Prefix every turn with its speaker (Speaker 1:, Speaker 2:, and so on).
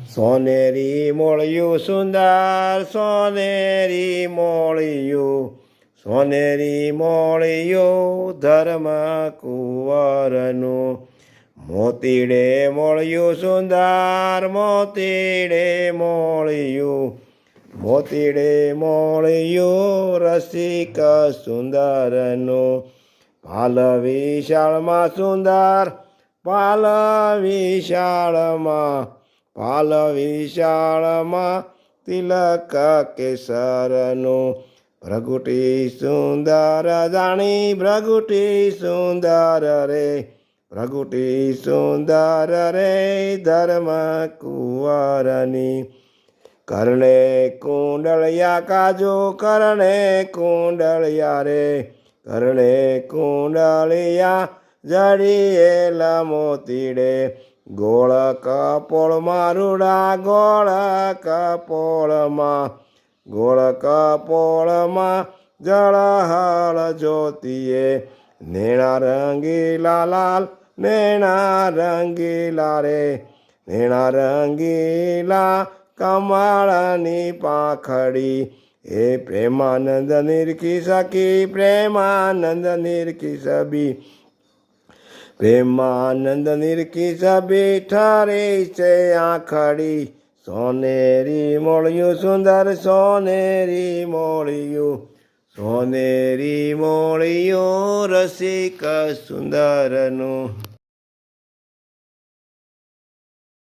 Speaker 1: સોનેરી મોળિયું સુંદર સોનેરી મોળિયું સોનેરી મોળિયું ધર્મ કુંવરનું મોતીડે મોળિયું સુંદર મોતીડે મોળિયું મોતીડે મોળિયું રસિક સુંદરનું પાલ વિશાળમાં સુંદર પાલ વિશાળમાં પાલ વિશાળમાં તિલક કેસરનું ભ્રગુટી સુંદર જાણી ભ્રગુટી સુંદર રે ભ્રગુટી સુંદર રે ધર્મ કુંવરની કરણે કુંડળિયા કાજુ કરણે કુંડળિયા રે કરણે કુંડળિયા જડિયેલા મોતીડે ગોળ કપોળમાં રૂડા ગોળ કપોળમાં જળહળ જ્યોતિએ નેણા રંગીલા લાલ નેણા રંગીલા રે નેણા રંગીલા કમળની પાંખડી એ પ્રેમાનંદ નિરખી સખી પ્રેમાનંદ નિરખી સબી પ્રેમાનંદ નિરખી સબી ઠરી છે આંખડી સોનેરી મોળિયું સુંદર સોનેરી મોળિયું સોનેરી મોળિયું રસિક સુંદરનું